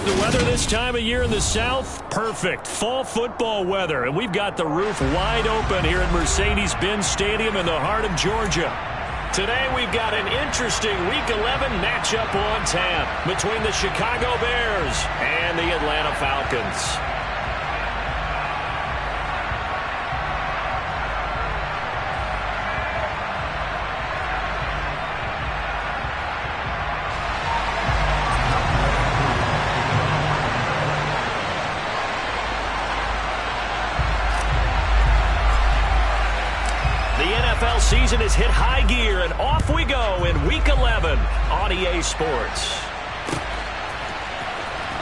The weather this time of year in the South, perfect. Fall football weather. And we've got the roof wide open here at Mercedes-Benz Stadium in the heart of Georgia. Today we've got an interesting Week 11 matchup on tap between the Chicago Bears and the Atlanta Falcons. Season has hit high gear, and off we go in Week 11 on EA Sports.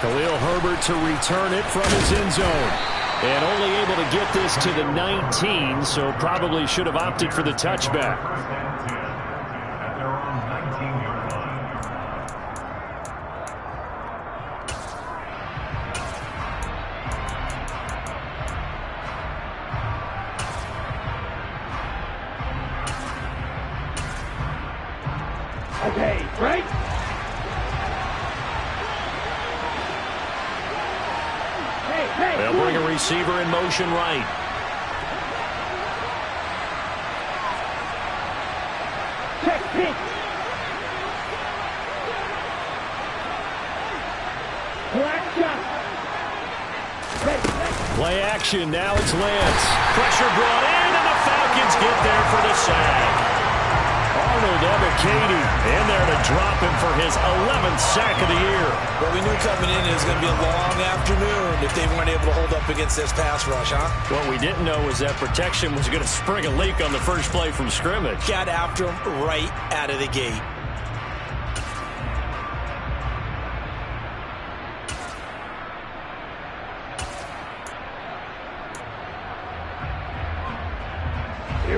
Khalil Herbert to return it from his end zone. And only able to get this to the 19, so probably should have opted for the touchback. Okay, right? They'll bring a receiver in motion right. Check, pitch. Black shot. Play action, now it's Lance. Pressure brought in, and the Falcons get there for the sack. Arnold Ebiketie in there to drop him for his 11th sack of the year. Well, we knew coming in it was going to be a long afternoon if they weren't able to hold up against this pass rush, huh? What we didn't know was that protection was going to spring a leak on the first play from scrimmage. Got after him right out of the gate.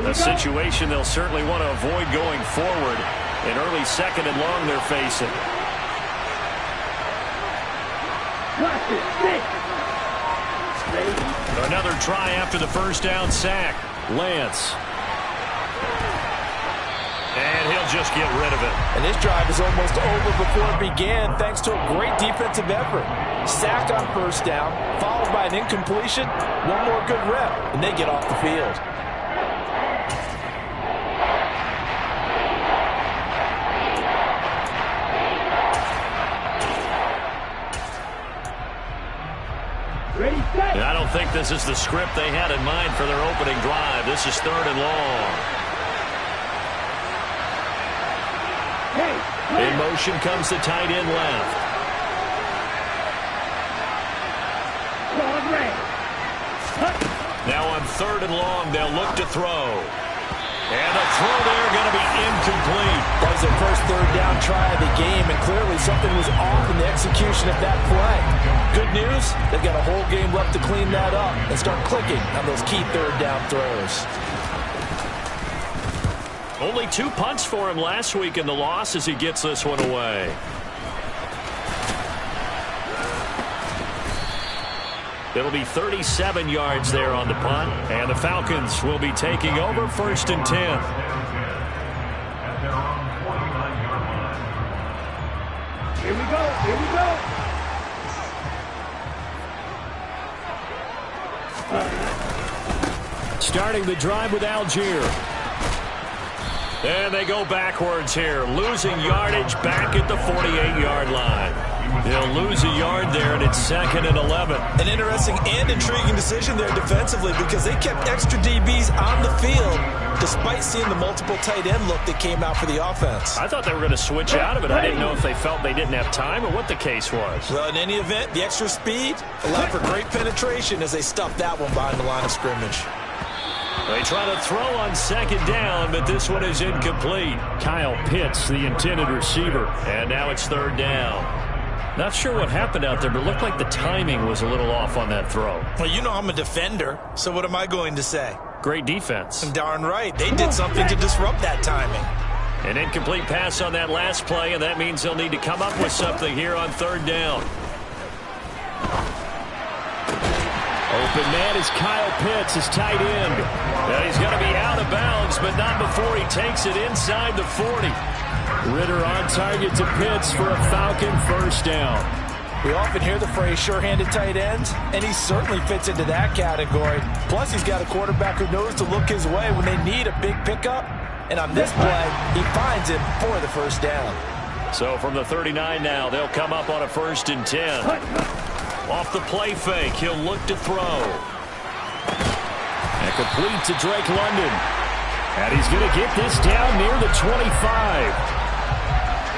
A situation they'll certainly want to avoid going forward. An early second and long they're facing. Another try after the first down sack. Lance. And he'll just get rid of it. And this drive is almost over before it began thanks to a great defensive effort. Sack on first down, followed by an incompletion. One more good rep, and they get off the field. I don't think this is the script they had in mind for their opening drive. This is third and long. In motion comes the tight end left. Now on third and long, they'll look to throw. And the throw there going to be incomplete. That was their first third down try of the game, and clearly something was off in the execution of that play. Good news, they've got a whole game left to clean that up and start clicking on those key third down throws. Only 2 punts for him last week in the loss as he gets this one away. It'll be 37 yards there on the punt, and the Falcons will be taking over first and 10. Here we go, here we go. Starting the drive with Algier. And they go backwards here, losing yardage back at the 48-yard line. They'll lose a yard there, and it's second and 11. An interesting and intriguing decision there defensively because they kept extra DBs on the field despite seeing the multiple tight end look that came out for the offense. I thought they were going to switch out of it. I didn't know if they felt they didn't have time or what the case was. Well, in any event, the extra speed allowed for great penetration as they stuffed that one behind the line of scrimmage. They try to throw on second down, but this one is incomplete. Kyle Pitts, the intended receiver, and now it's third down. Not sure what happened out there, but it looked like the timing was a little off on that throw. Well, you know I'm a defender, so what am I going to say? Great defense. Darn right. They did something to disrupt that timing. An incomplete pass on that last play, and that means they'll need to come up with something here on third down. Open man is Kyle Pitts, his tight end. And he's going to be out of bounds, but not before he takes it inside the 40. Ritter on target to Pitts for a Falcon first down. We often hear the phrase sure-handed tight ends, and he certainly fits into that category. Plus, he's got a quarterback who knows to look his way when they need a big pickup. And on this play, he finds him for the first down. So from the 39 now, they'll come up on a 1st and 10. Off the play fake, he'll look to throw. And complete to Drake London. And he's going to get this down near the 25.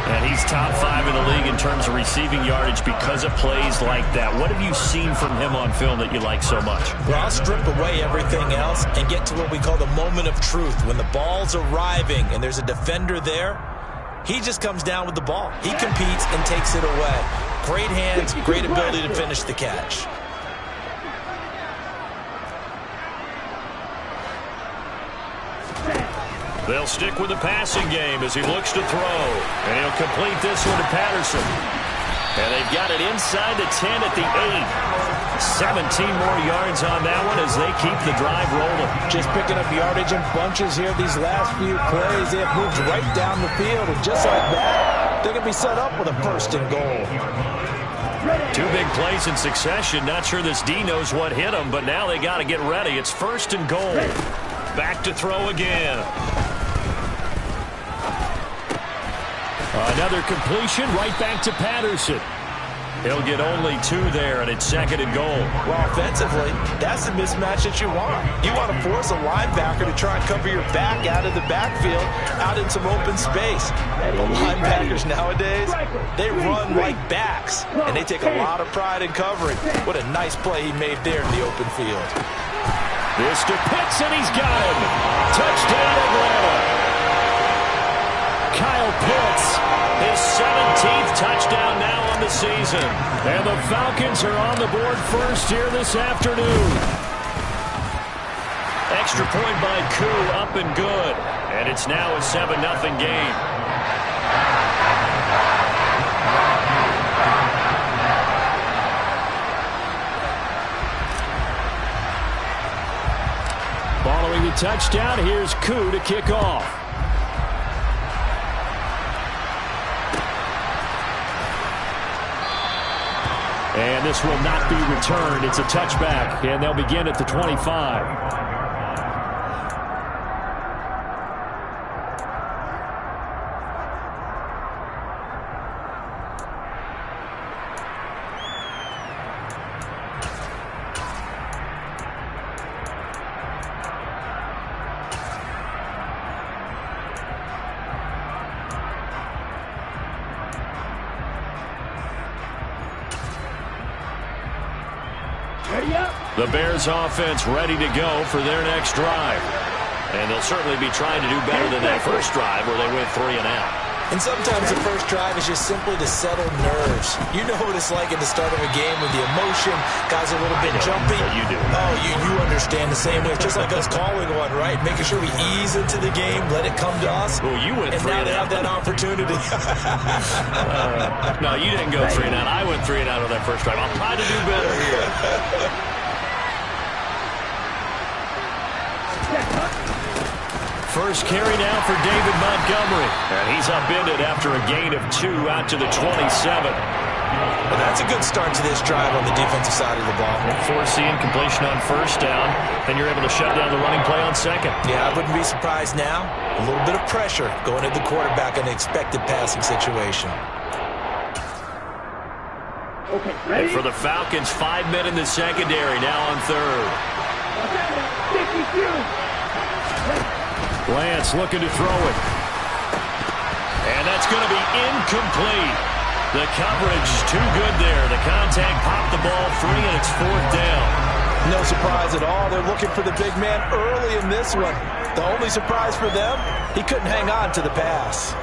And he's top 5 in the league in terms of receiving yardage because of plays like that. What have you seen from him on film that you like so much? Well, I'll strip away everything else and get to what we call the moment of truth. When the ball's arriving and there's a defender there, he just comes down with the ball. He competes and takes it away. Great hands, great ability to finish the catch. They'll stick with the passing game as he looks to throw. And he'll complete this one to Patterson. And they've got it inside the 10 at the 8. 17 more yards on that one as they keep the drive rolling. Just picking up yardage in bunches here these last few plays. They have moved right down the field. And just like that, they're going to be set up with a 1st and goal. 2 big plays in succession. Not sure this D knows what hit him, but now they got to get ready. It's 1st and goal. Back to throw again. Another completion right back to Patterson. He'll get only 2 there, and it's 2nd and goal. Well, offensively, that's the mismatch that you want. You want to force a linebacker to try and cover your back out of the backfield, out in some open space. The linebackers nowadays, they run like backs, and they take a lot of pride in covering. What a nice play he made there in the open field. This to Pitts, and he's got him. Touchdown, Atlanta. Kyle Pitts, his 17th touchdown now on the season. And the Falcons are on the board first here this afternoon. Extra point by Koo, up and good. And it's now a 7-0 game. Following the touchdown, here's Koo to kick off. And this will not be returned. It's a touchback, and they'll begin at the 25. The Bears offense ready to go for their next drive. And they'll certainly be trying to do better than that first drive where they went 3 and out. And sometimes the first drive is just simply to settle nerves. You know what it's like at the start of a game with the emotion. Guys are a little bit jumpy. You do. Oh, you understand the same way. It's just like us calling one, right? Making sure we ease into the game, let it come to us. Well, you went 3 and out. And now they have that opportunity. No, you didn't go 3 and out. I went 3 and out on that first drive. I'll try to do better here. First carry now for David Montgomery. And he's upended after a gain of 2 out to the 27. Well, that's a good start to this drive on the defensive side of the ball. Forcing completion on first down, and you're able to shut down the running play on second. Yeah, I wouldn't be surprised now. A little bit of pressure going at the quarterback in the expected passing situation. Okay, ready? And for the Falcons, 5 men in the secondary, now on third. Lance looking to throw it. And that's going to be incomplete. The coverage too good there. The contact popped the ball free, and it's 4th down. No surprise at all. They're looking for the big man early in this one. The only surprise for them, he couldn't hang on to the pass.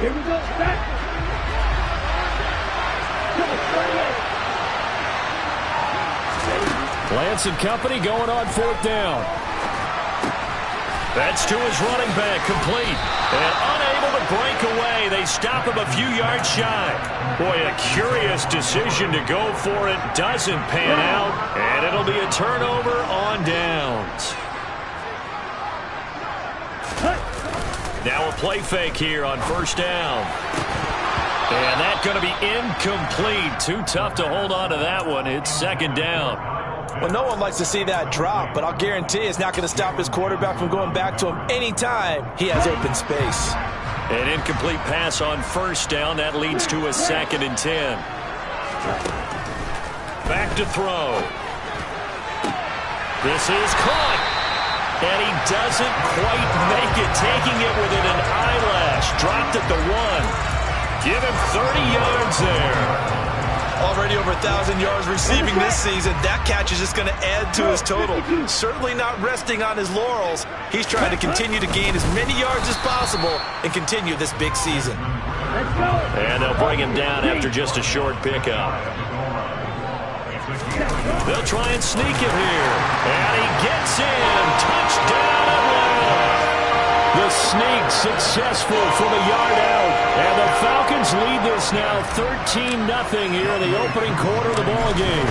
Here we go. Back. Lance and company going on 4th down. That's to his running back, complete. And unable to break away. They stop him a few yards shy. Boy, a curious decision to go for it. Doesn't pan out. And it'll be a turnover on downs. Now a play fake here on 1st down. And that's going to be incomplete. Too tough to hold on to that one. It's 2nd down. Well, no one likes to see that drop, but I'll guarantee it's not going to stop his quarterback from going back to him anytime he has open space. An incomplete pass on 1st down. That leads to a 2nd and 10. Back to throw. This is caught. And he doesn't quite make it, taking it within an eyelash. Dropped at the 1. Give him 30 yards there. Already over 1,000 yards receiving this season. That catch is just going to add to his total. Certainly not resting on his laurels. He's trying to continue to gain as many yards as possible and continue this big season. And they'll bring him down after just a short pickup. They'll try and sneak it here. And he gets in. Touchdown Atlanta. The sneak successful from a yard out. And the Falcons lead this now 13-0 here in the opening quarter of the ball game.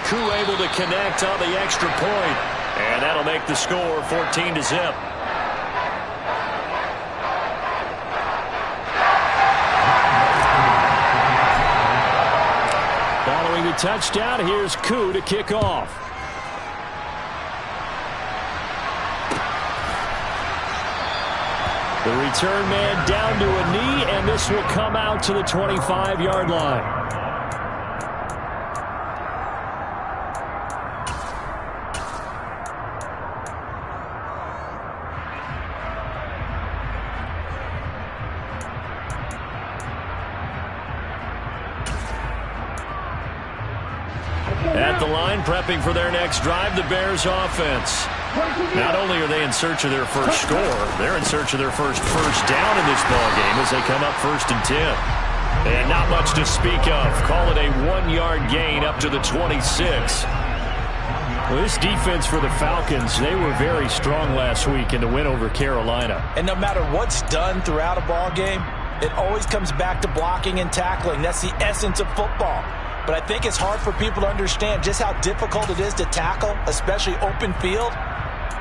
Koo able to connect on the extra point. And that'll make the score 14-0. Following the touchdown, here's Koo to kick off. The return man down to a knee, and this will come out to the 25-yard line. At the line, prepping for their next drive, the Bears offense. Not only are they in search of their first score, they're in search of their first down in this ball game as they come up 1st and 10. And not much to speak of. Call it a 1-yard gain up to the 26. Well, this defense for the Falcons, they were very strong last week in the win over Carolina. And no matter what's done throughout a ball game, it always comes back to blocking and tackling. That's the essence of football. But I think it's hard for people to understand just how difficult it is to tackle, especially open field.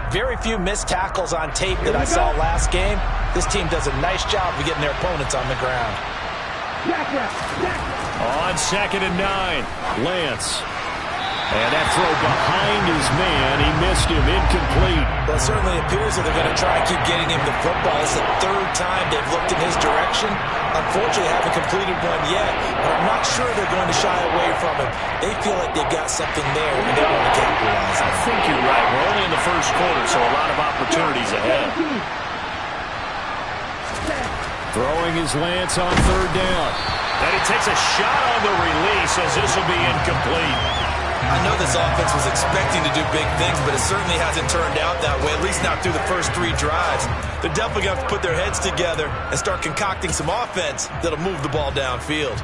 Very few missed tackles on tape that I saw last game. This team does a nice job of getting their opponents on the ground. On 2nd and 9, Lance. And that throw behind his man, he missed him, incomplete. Well, it certainly appears that they're going to try and keep getting him the football. It's the 3rd time they've looked in his direction. Unfortunately, haven't completed one yet, but I'm not sure they're going to shy away from him. They feel like they've got something there and they want to capitalize on it. I think you're right. We're only in the 1st quarter, so a lot of opportunities ahead. Throwing his Lance on 3rd down. And he takes a shot on the release as this will be incomplete. I know this offense was expecting to do big things, but it certainly hasn't turned out that way, at least not through the first 3 drives. They're definitely going to have to put their heads together and start concocting some offense that'll move the ball downfield.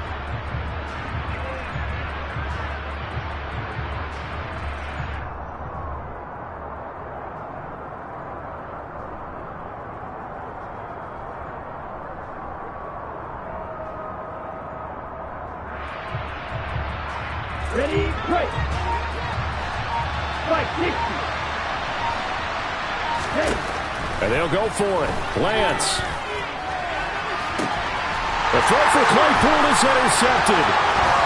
Ready, break. Fight, 60. Hey. And they'll go for it. Lance. The throw for Claypool is intercepted.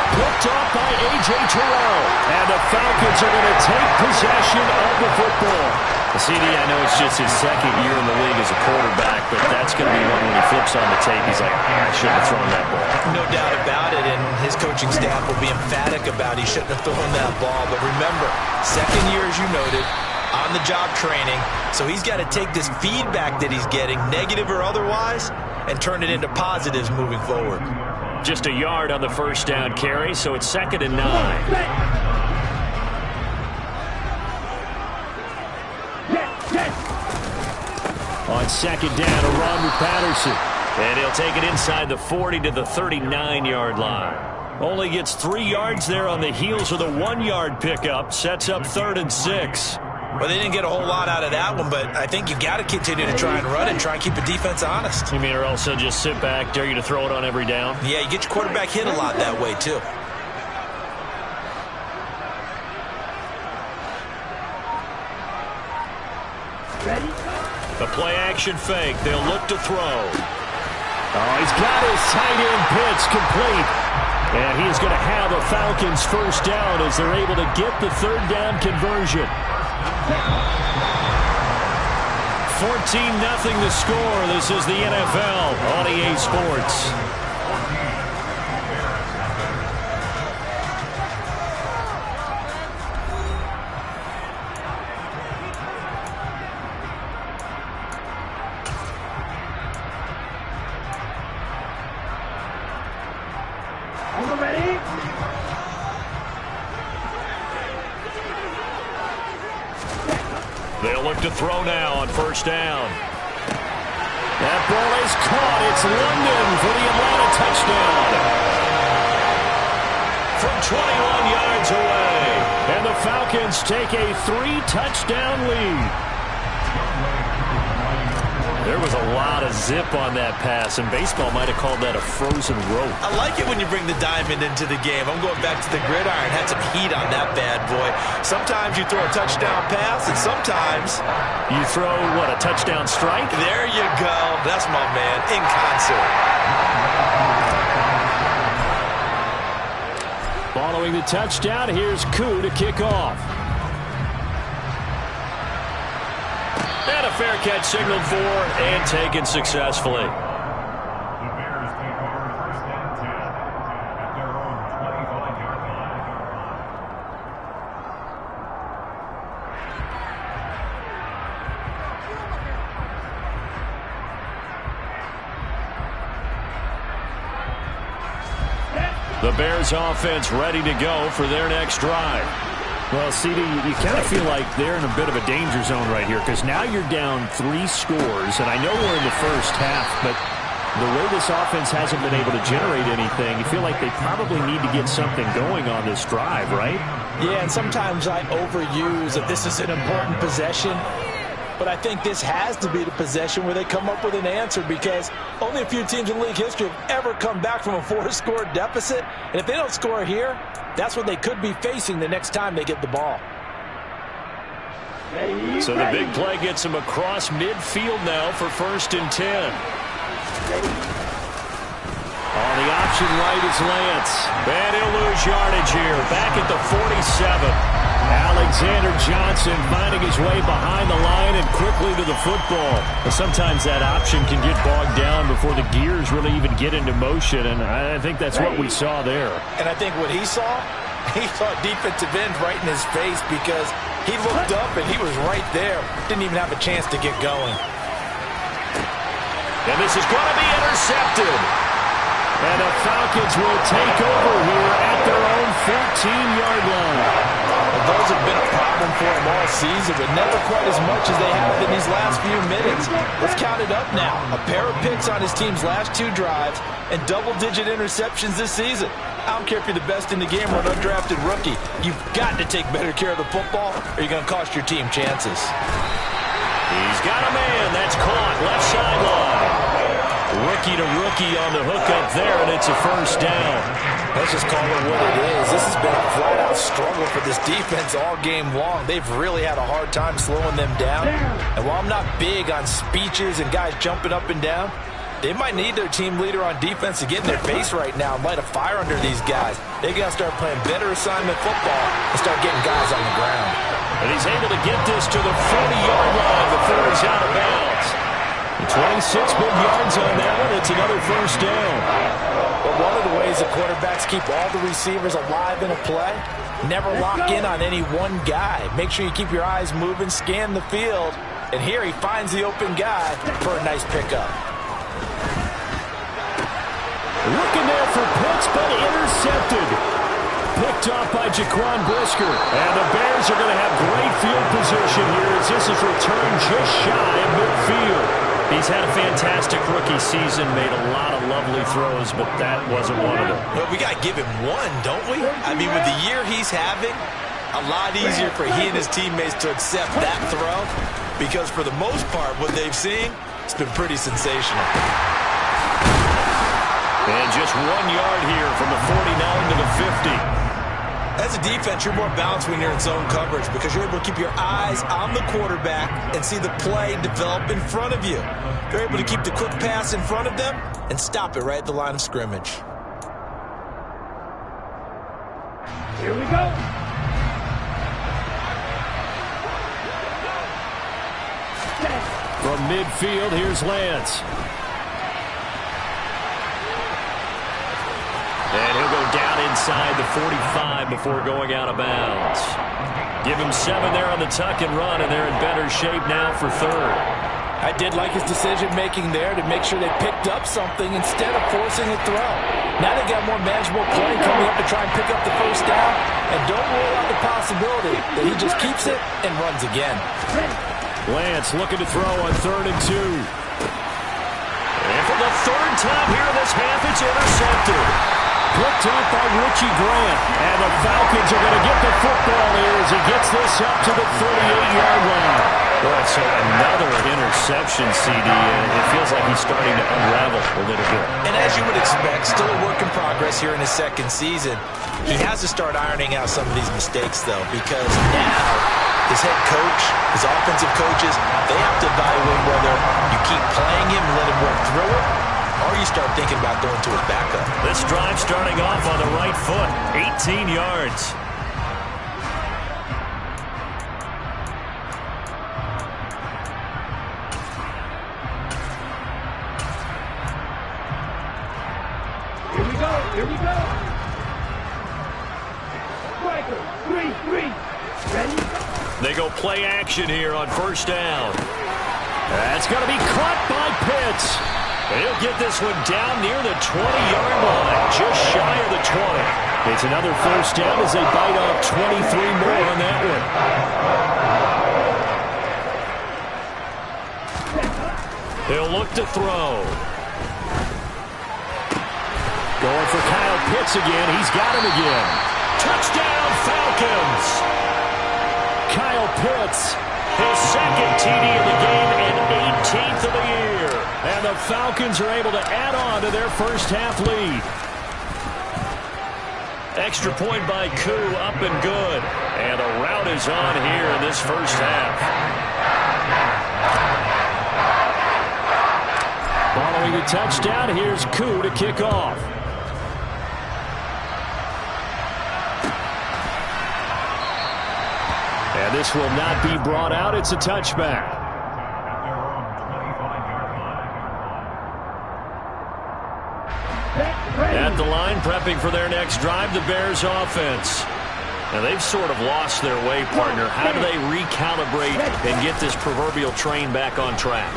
Picked off by A.J. Terrell. And the Falcons are going to take possession of the football. CD, I know it's just his 2nd year in the league as a quarterback, but that's going to be one when he flips on the tape. He's like, I shouldn't have thrown that ball. No doubt about it, and his coaching staff will be emphatic about he shouldn't have thrown that ball. But remember, 2nd year, as you noted, on-the-job training. So he's got to take this feedback that he's getting, negative or otherwise, and turn it into positives moving forward. Just a yard on the 1st down carry, so it's 2nd and 9. On 2nd down, a run with Patterson. And he'll take it inside the 40 to the 39-yard line. Only gets 3 yards there on the heels of the 1-yard pickup. Sets up 3rd and 6. Well, they didn't get a whole lot out of that one, but I think you got to continue to try and run and try and keep the defense honest. You mean, or else they'll just sit back, dare you to throw it on every down? Yeah, you get your quarterback hit a lot that way, too. Ready? The play-action fake. They'll look to throw. Oh, he's got his tight end pitch complete. And he's going to have a Falcons first down as they're able to get the 3rd down conversion. 14-0 the score. This is the NFL on EA Sports. They'll look to throw now on first down. That ball is caught. It's London for the Atlanta touchdown. From 21 yards away. And the Falcons take a 3-touchdown lead. There was a lot of zip on that pass, and baseball might have called that a frozen rope. I like it when you bring the diamond into the game. I'm going back to the gridiron. Had some heat on that bad boy. Sometimes you throw a touchdown pass, and sometimes you throw, what, a touchdown strike? There you go. That's my man, in concert. Following the touchdown, here's Koo to kick off. And a fair catch signaled for and taken successfully. The Bears take over 1st and 10 at their own 25-yard line. The Bears offense ready to go for their next drive. Well, CD, you kind of feel like they're in a bit of a danger zone right here because now you're down 3 scores, and I know we're in the first half, but the way this offense hasn't been able to generate anything, you feel like they probably need to get something going on this drive, right? Yeah, and sometimes I overuse that this is an important possession, but I think this has to be the possession where they come up with an answer because only a few teams in league history have ever come back from a 4-score deficit, and if they don't score here, that's what they could be facing the next time they get the ball. So the big play gets them across midfield now for 1st and 10. On the option right is Lance. And he'll lose yardage here. Back at the 47. Alexander Johnson finding his way behind the line and quickly to the football. But sometimes that option can get bogged down before the gears really even get into motion, and I think that's what we saw there. And I think what he saw defensive end right in his face because he looked up and he was right there. Didn't even have a chance to get going. And this is going to be intercepted. And the Falcons will take over here at their own 14-yard line. Those have been a problem for them all season, but never quite as much as they have in these last few minutes. Let's count it up now. A pair of picks on his team's last 2 drives and double-digit interceptions this season. I don't care if you're the best in the game or an undrafted rookie. You've got to take better care of the football or you're going to cost your team chances. He's got a man. That's caught. Left sideline. Rookie to rookie on the hook up there, and it's a first down. Let's just call it what it is. This has been a flat-out struggle for this defense all game long. They've really had a hard time slowing them down. And while I'm not big on speeches and guys jumping up and down, they might need their team leader on defense to get in their face right now and light a fire under these guys. They got to start playing better assignment football and start getting guys on the ground. And he's able to get this to the 40-yard line before he's out of bounds. 26 big yards on that one. It's another first down. But one of the ways the quarterbacks keep all the receivers alive in a play, never lock in on any one guy. Make sure you keep your eyes moving, scan the field, and here he finds the open guy for a nice pickup. Looking there for Pitts, but intercepted. Picked off by Jaquan Brisker. And the Bears are going to have great field position here as this is returned just shy of midfield. He's had a fantastic rookie season, made a lot of lovely throws, but that wasn't one of them. Well, we got to give him one, don't we? I mean, with the year he's having, a lot easier for he and his teammates to accept that throw, because for the most part, what they've seen, it's been pretty sensational. And just 1 yard here from the 49 to the 50. As a defense, you're more balanced when you're in zone coverage because you're able to keep your eyes on the quarterback and see the play develop in front of you. You're able to keep the quick pass in front of them and stop it right at the line of scrimmage. Here we go. From midfield, here's Lance. And he'll go down inside the 45 before going out of bounds. Give him 7 there on the tuck and run, and they're in better shape now for third. I did like his decision-making there to make sure they picked up something instead of forcing a throw. Now they got more manageable play coming up to try and pick up the first down, and don't rule out the possibility that he just keeps it and runs again. Lance looking to throw on 3rd and 2. And for the 3rd time here in this half, it's intercepted. Picked up by Richie Grant. And the Falcons are going to get the football here as he gets this up to the 38-yard line. Well, so another interception, CD. It feels like he's starting to unravel a little bit. And as you would expect, still a work in progress here in his 2nd season. He has to start ironing out some of these mistakes, though, because now his head coach, his offensive coaches, they have to evaluate whether you keep playing him and let him work through it, or you start thinking about going to his backup. This drive starting off on the right foot, 18 yards. Here we go. Here we go. Striker, 3-3. Ready? They go play action here on 1st down. That's going to be caught by Pitts. He'll get this one down near the 20-yard line, just shy of the 20. It's another 1st down as they bite off 23 more on that one. He'll look to throw. Going for Kyle Pitts again. He's got him again. Touchdown, Falcons! Kyle Pitts, his 2nd TD of the game and 18th of the year. And the Falcons are able to add on to their first half lead. Extra point by Koo, up and good. And a rout is on here in this first half. Following the touchdown, here's Koo to kick off. And this will not be brought out. It's a touchback. At the line, prepping for their next drive, the Bears offense. Now, they've sort of lost their way, partner. How do they recalibrate and get this proverbial train back on track?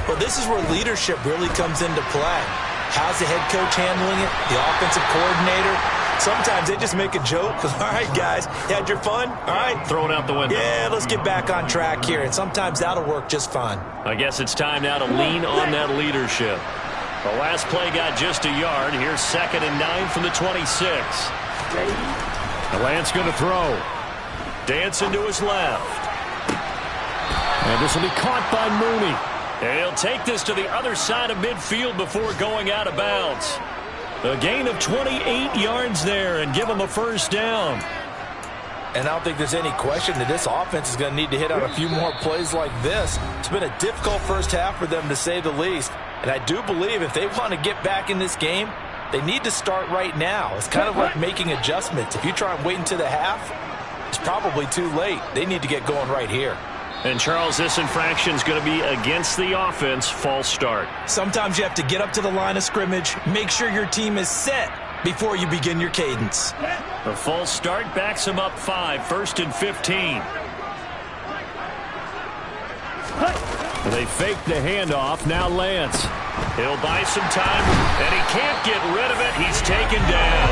Well, this is where leadership really comes into play. How's the head coach handling it? The offensive coordinator? Sometimes they just make a joke. All right, guys, you had your fun? All right. Throw it out the window. Yeah, let's get back on track here. And sometimes that'll work just fine. I guess it's time now to lean on that leadership. The last play got just a yard. Here's 2nd and 9 from the 26. Lance going to throw. Dancing to his left. And this will be caught by Mooney. And he'll take this to the other side of midfield before going out of bounds. A gain of 28 yards there and give him a 1st down. And I don't think there's any question that this offense is going to need to hit on a few more plays like this. It's been a difficult first half for them, to say the least. And I do believe if they want to get back in this game, they need to start right now. It's kind of like making adjustments. If you try and wait until the half, it's probably too late. They need to get going right here. And, Charles, this infraction is going to be against the offense. False start. Sometimes you have to get up to the line of scrimmage, make sure your team is set before you begin your cadence. A false start backs him up 5, 1st and 15. And they fake the handoff. Now Lance. He'll buy some time, and he can't get rid of it. He's taken down.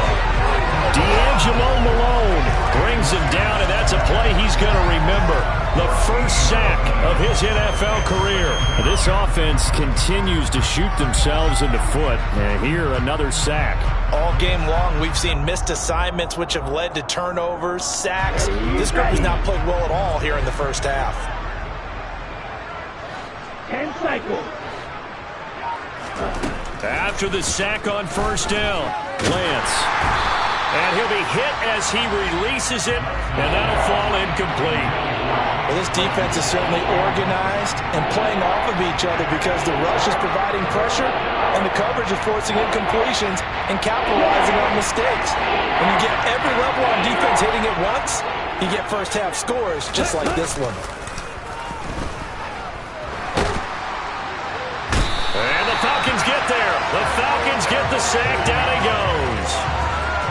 D'Angelo Malone brings him down, and that's a play he's going to remember the first sack of his NFL career. This offense continues to shoot themselves in the foot. And here, another sack. All game long, we've seen missed assignments, which have led to turnovers, sacks. This group has not played well at all here in the first half. 10 cycles. After the sack on first down, Lance. And he'll be hit as he releases it, and that'll fall incomplete. Well, this defense is certainly organized and playing off of each other because the rush is providing pressure and the coverage is forcing incompletions and capitalizing on mistakes. When you get every level on defense hitting it once, you get first half scores just like this one. And the Falcons get there. The Falcons get the sack. Down he goes.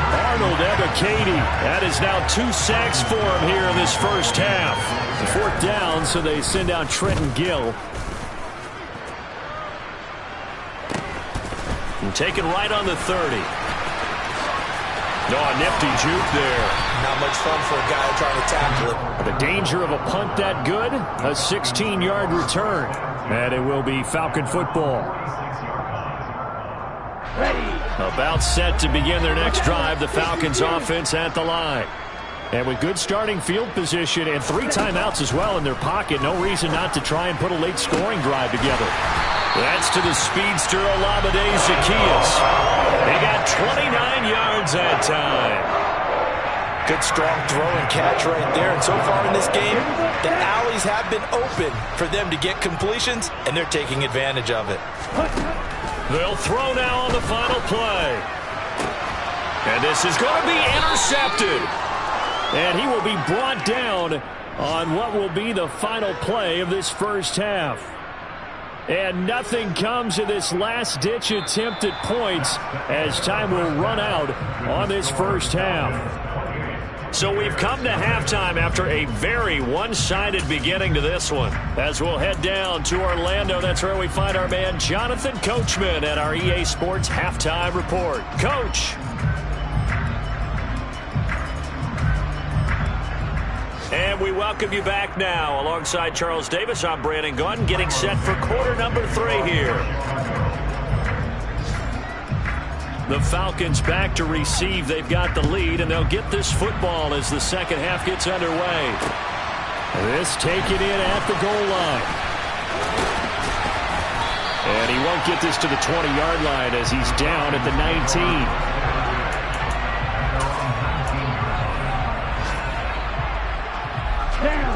Arnold Ebiketie. That is now 2 sacks for him here in this first half. The 4th down, so they send out Trenton Gill. And taken right on the 30. No, a nifty juke there. Not much fun for a guy trying to tackle it. The danger of a punt that good, a 16-yard return. And it will be Falcon football. Ready. About set to begin their next drive, the Falcons offense at the line. And with good starting field position and 3 timeouts as well in their pocket, no reason not to try and put a late scoring drive together. That's to the speedster Olamide Zaccheaus. They got 29 yards that time. Good strong throw and catch right there. And so far in this game, the alleys have been open for them to get completions, and they're taking advantage of it. They'll throw now on the final play. And this is going to be intercepted. And he will be brought down on what will be the final play of this first half. And nothing comes of this last-ditch attempt at points as time will run out on this first half. So we've come to halftime after a very one-sided beginning to this one. As we'll head down to Orlando, that's where we find our man Jonathan Coachman at our EA Sports Halftime Report. Coach. And we welcome you back now. Alongside Charles Davis, I'm Brandon Gunn, getting set for quarter number 3 here. The Falcons back to receive. They've got the lead, and they'll get this football as the second half gets underway. This taken in at the goal line. And he won't get this to the 20-yard line as he's down at the 19.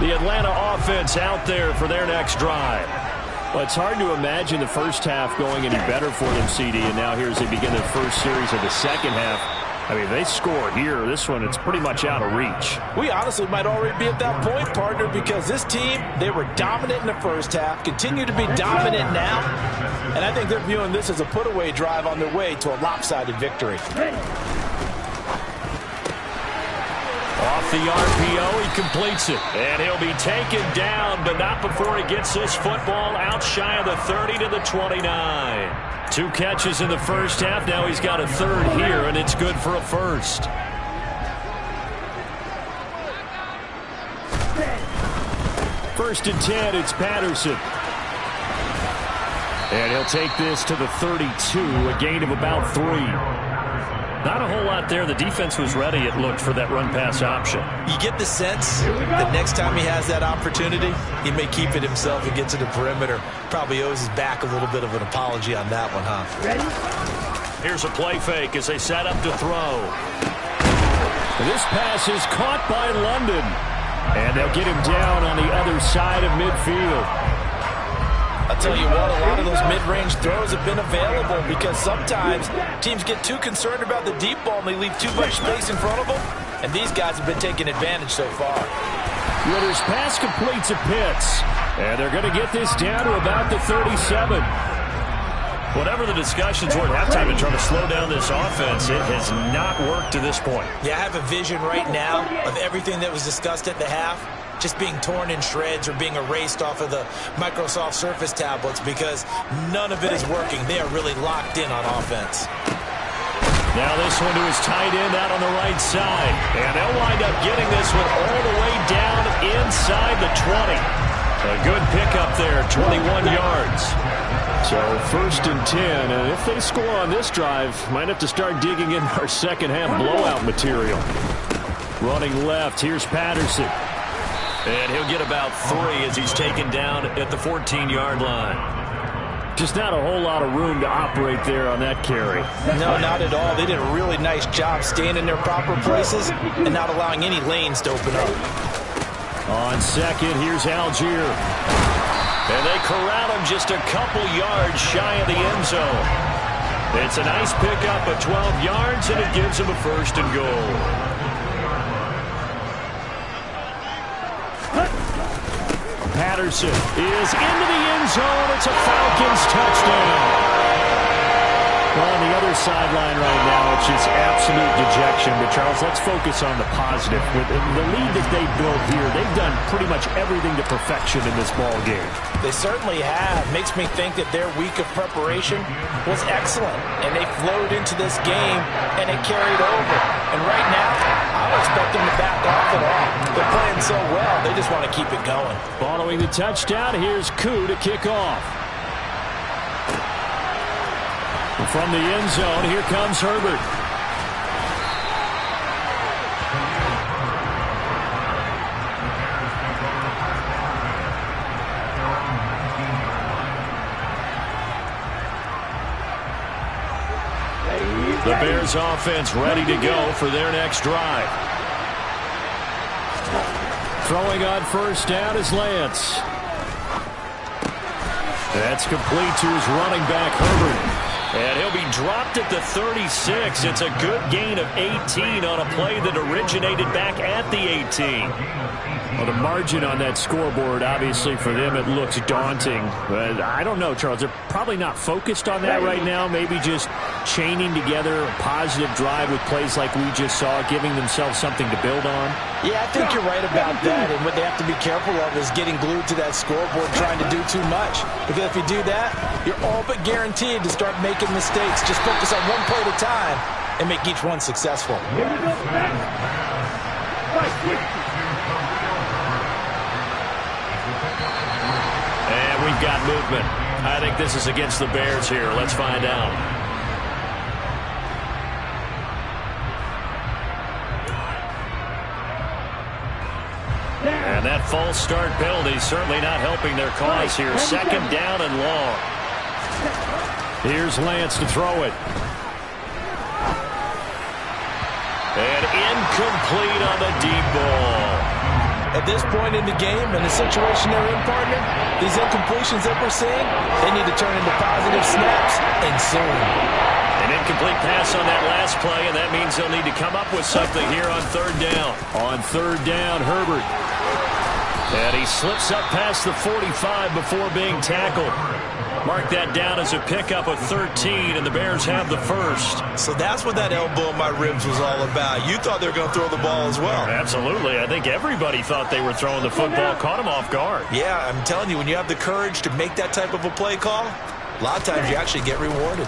The Atlanta offense out there for their next drive. Well, it's hard to imagine the first half going any better for them, CD, and now here as they begin their first series of the second half. I mean, they score here. This one, it's pretty much out of reach. We honestly might already be at that point, partner, because this team, they were dominant in the first half, continue to be dominant now, and I think they're viewing this as a put-away drive on their way to a lopsided victory. Off the RPO, he completes it. And he'll be taken down, but not before he gets this football out shy of the 30 to the 29. 2 catches in the first half. Now he's got a 3rd here, and it's good for a 1st. First and 10, it's Patterson. And he'll take this to the 32, a gain of about 3. Not a whole lot there. The defense was ready, it looked, for that run-pass option. You get the sense that next time he has that opportunity, he may keep it himself and get to the perimeter. Probably owes his back a little bit of an apology on that one, huh? Ready? Here's a play fake as they set up to throw. This pass is caught by London. And they'll get him down on the other side of midfield. I'll tell you what, a lot of those mid-range throws have been available because sometimes teams get too concerned about the deep ball and they leave too much space in front of them, and these guys have been taking advantage so far. Ritter's pass completes a Pitts, and they're going to get this down to about the 37. Whatever the discussions were at halftime in trying to slow down this offense, it has not worked to this point. Yeah, I have a vision right now of everything that was discussed at the half just being torn in shreds or being erased off of the Microsoft Surface tablets because none of it is working. They are really locked in on offense. Now this one to his tight end out on the right side. And they'll wind up getting this one all the way down 20. A good pickup there, 21 yards. So 1st and 10, and if they score on this drive, might have to start digging in our second half blowout material. Running left, here's Patterson. And he'll get about 3 as he's taken down at the 14-yard line. Just not a whole lot of room to operate there on that carry. No, not at all. They did a really nice job staying in their proper places and not allowing any lanes to open up. On second, here's Algier. And they corral him just a couple yards shy of the end zone. It's a nice pickup of 12 yards, and it gives him a 1st and goal. Patterson is into the end zone. It's a Falcons touchdown. Well, on the other sideline right now, it's just absolute dejection. But, Charles, let's focus on the positive. With the lead that they built here, they've done pretty much everything to perfection in this ball game. They certainly have. Makes me think that their week of preparation was excellent. And they flowed into this game, and it carried over. And right now, I don't expect them to back off at all. They're playing so well, they just want to keep it going. Following the touchdown, here's Koo to kick off. From the end zone, here comes Herbert. The Bears offense ready to go for their next drive. Throwing on 1st down is Lance. That's complete to his running back, Herbert. And he'll be dropped at the 36. It's a good gain of 18 on a play that originated back at the 18. Well, the margin on that scoreboard, obviously, for them, it looks daunting. But I don't know, Charles. They're probably not focused on that right now. Maybe just chaining together a positive drive with plays like we just saw, giving themselves something to build on. Yeah, I think you're right about that. And what they have to be careful of is getting glued to that scoreboard, trying to do too much. Because if you do that, you're all but guaranteed to start making mistakes. Just focus on one play at a time and make each one successful. Here we go, back. And we've got movement. I think this is against the Bears here. Let's find out. And that false start penalty certainly not helping their cause here. 2nd down and long. Here's Lance to throw it. And incomplete on the deep ball. At this point in the game and the situation they're in, partner, these incompletions that we're seeing, they need to turn into positive snaps and soon. An incomplete pass on that last play, and that means they'll need to come up with something here on 3rd down. On 3rd down, Herbert. And he slips up past the 45 before being tackled. Mark that down as a pickup of 13, and the Bears have the 1st. So that's what that elbow in my ribs was all about. You thought they were going to throw the ball as well. Absolutely. I think everybody thought they were throwing the football, caught him off guard. Yeah, I'm telling you, when you have the courage to make that type of a play call, a lot of times you actually get rewarded.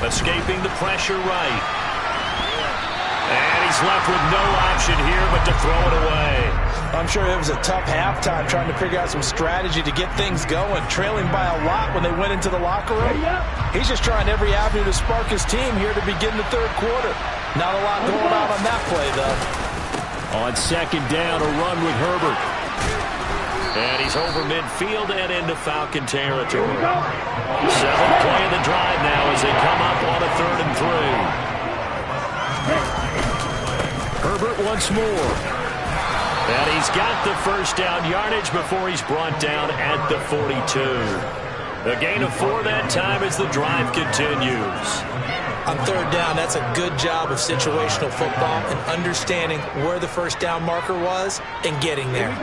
Escaping the pressure right. And he's left with no option here but to throw it away. I'm sure it was a tough halftime trying to figure out some strategy to get things going, trailing by a lot when they went into the locker room. He's just trying every avenue to spark his team here to begin the 3rd quarter. Not a lot going on that play, though. On 2nd down, a run with Herbert. And he's over midfield and into Falcon territory. 7th play of the drive now as they come up on a 3rd and 3. Herbert once more. And he's got the 1st down yardage before he's brought down at the 42. A gain of 4 that time as the drive continues. On 3rd down, that's a good job of situational football and understanding where the 1st down marker was and getting there.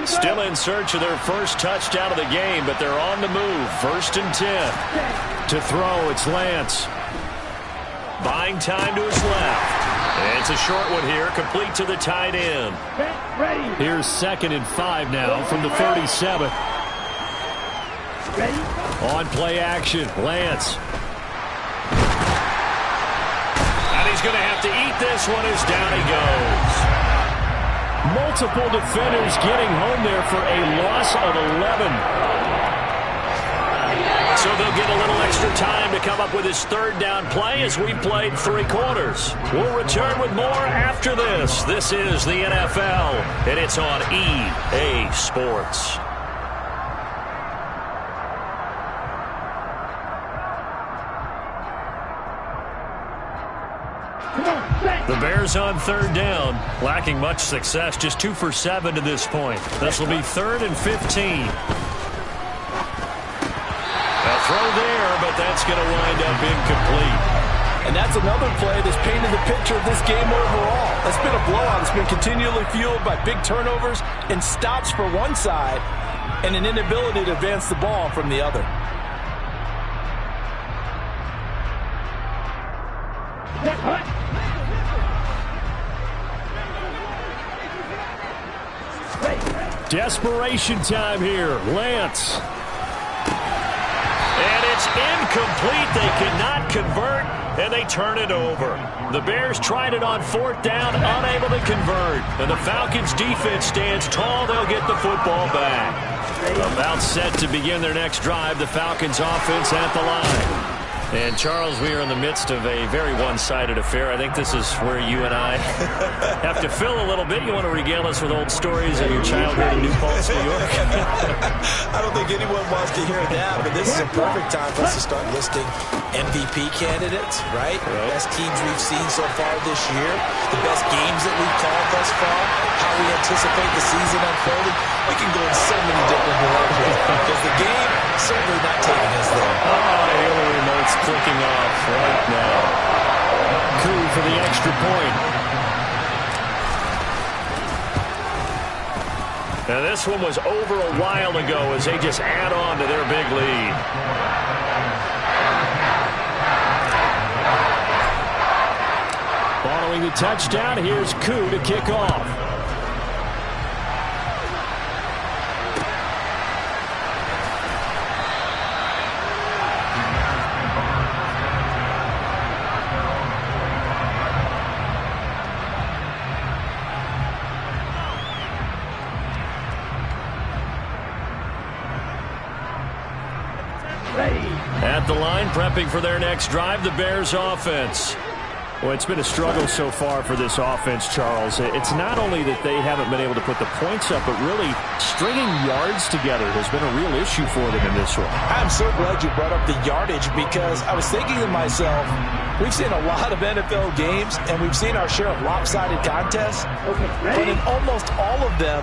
Still in search of their 1st touchdown of the game, but they're on the move. 1st and 10. To throw, it's Lance. Buying time to his left. It's a short one here, complete to the tight end. Here's 2nd and 5 now from the 37. On play action, Lance. And he's going to have to eat this one as down he goes. Multiple defenders getting home there for a loss of 11. So they'll get a little extra time to come up with his third down play as we played 3 quarters. We'll return with more after this. This is the NFL, and it's on EA Sports. The Bears on third down, lacking much success, just 2 for 7 to this point. This will be 3rd and 15. A throw there, but that's going to wind up incomplete. And that's another play that's painted the picture of this game overall. It's been a blowout. It's been continually fueled by big turnovers and stops for one side and an inability to advance the ball from the other. Desperation time here. Lance. And it's incomplete. They cannot convert, and they turn it over. The Bears tried it on 4th down, unable to convert. And the Falcons defense stands tall. They'll get the football back. About set to begin their next drive. The Falcons offense at the line. And, Charles, we are in the midst of a very one-sided affair. I think this is where you and I have to fill a little bit. You want to regale us with old stories of your childhood in New Paltz, New York? I don't think anyone wants to hear that, but this is a perfect time for us to start listing MVP candidates, right? The best teams we've seen so far this year, the best games that we've called thus far, how we anticipate the season unfolding. We can go in so many different directions because the game certainly not taking us there. Oh, the remote's clicking off right now. Coup for the extra point. Now this one was over a while ago as they just add on to their big lead. Following the touchdown, here's Coup to kick off. At the line, prepping for their next drive, the Bears offense. Well, it's been a struggle so far for this offense, Charles. It's not only that they haven't been able to put the points up, but really stringing yards together has been a real issue for them in this one. I'm so glad you brought up the yardage because I was thinking to myself, we've seen a lot of NFL games, and we've seen our share of lopsided contests, but in almost all of them,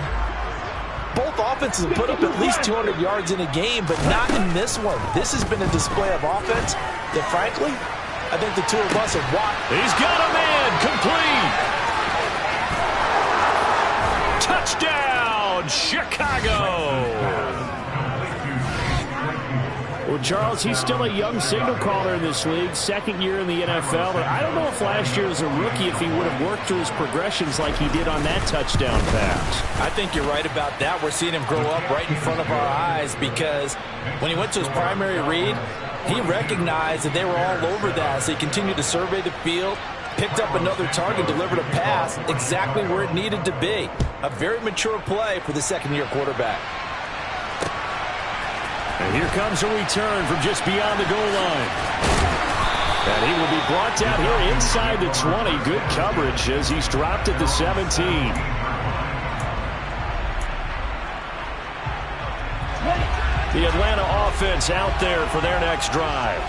both offenses have put up at least 200 yards in a game, but not in this one. This has been a display of offense that, frankly, I think the two of us have watched. He's got a man complete. Touchdown, Chicago. Well, Charles, he's still a young signal caller in this league, 2nd year in the NFL, but I don't know if last year as a rookie if he would have worked through his progressions like he did on that touchdown pass. I think you're right about that. We're seeing him grow up right in front of our eyes because when he went to his primary read, he recognized that they were all over that as he continued to survey the field, picked up another target, delivered a pass exactly where it needed to be. A very mature play for the 2nd-year quarterback. And here comes a return from just beyond the goal line. And he will be brought down here inside the 20. Good coverage as he's dropped at the 17. The Atlanta offense out there for their next drive.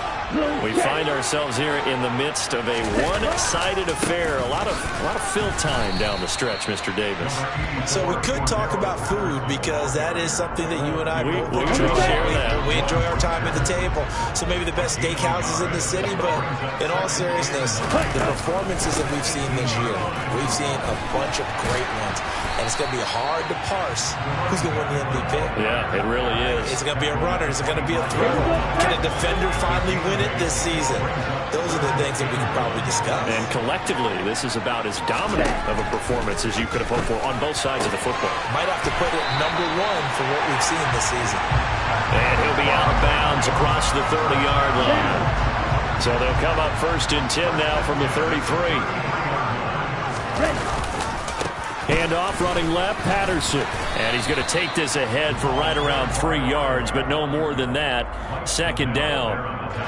We find ourselves here in the midst of a one-sided affair. A lot of fill time down the stretch, Mr. Davis. So we could talk about food because that is something that you and I both enjoy. We enjoy our time at the table. So maybe the best steakhouses in the city, but in all seriousness, the performances that we've seen this year, we've seen a bunch of great ones. And it's going to be hard to parse who's going to win the MVP. Yeah, it really is. Is it going to be a runner? Is it going to be a thrower? Can a defender finally win it this season? Those are the things that we can probably discuss. And collectively, this is about as dominant of a performance as you could have hoped for on both sides of the football. Might have to put it #1 for what we've seen this season. And he'll be out of bounds across the 30-yard line. So they'll come up 1st and 10 now from the 33. Handoff running left, Patterson. And he's going to take this ahead for right around 3 yards, but no more than that. Second down.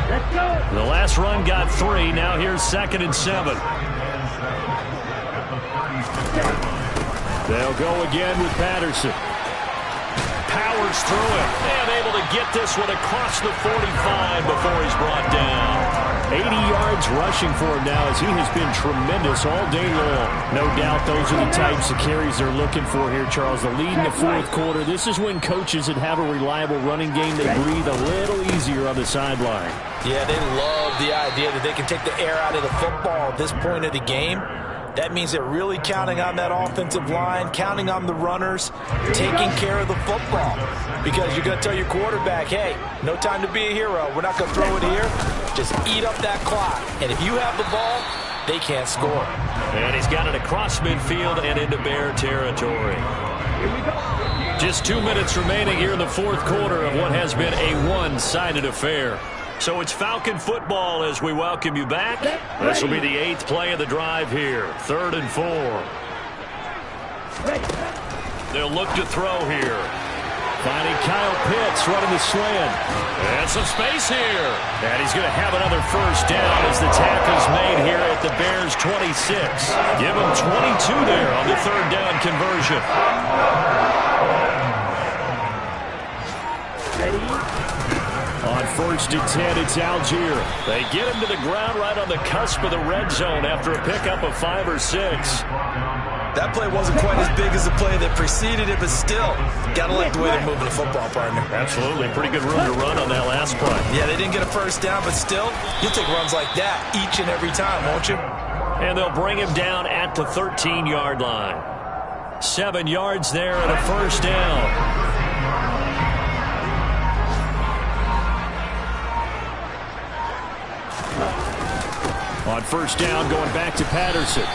Let's go. The last run got 3. Now here's 2nd and 7. They'll go again with Patterson. Powers through it. And able to get this one across the 45 before he's brought down. 80 yards rushing for him now as he has been tremendous all day long. No doubt those are the types of carries they're looking for here, Charles. The lead in the fourth quarter. This is when coaches that have a reliable running game, they breathe a little easier on the sideline. Yeah, they love the idea that they can take the air out of the football at this point of the game. That means they're really counting on that offensive line, counting on the runners, taking care of the football. Because you're going to tell your quarterback, hey, no time to be a hero. We're not going to throw it here. Just eat up that clock. And if you have the ball, they can't score. And he's got it across midfield and into Bear territory. Just 2 minutes remaining here in the fourth quarter of what has been a one-sided affair. So it's Falcon football as we welcome you back. This will be the 8th play of the drive here. 3rd and 4. They'll look to throw here. Finding Kyle Pitts running the slant. And some space here. And he's going to have another first down as the tackle's made here at the Bears' 26. Give him 22 there on the 3rd down conversion. On 1st and 10, it's Algier. They get him to the ground right on the cusp of the red zone after a pickup of 5 or 6. That play wasn't quite as big as the play that preceded it, but still, got to like the way they're moving the football, partner. Absolutely. Pretty good room to run on that last play. Yeah, they didn't get a first down, but still, you'll take runs like that each and every time, won't you? And they'll bring him down at the 13-yard line. 7 yards there and a first down. On 1st down, going back to Patterson.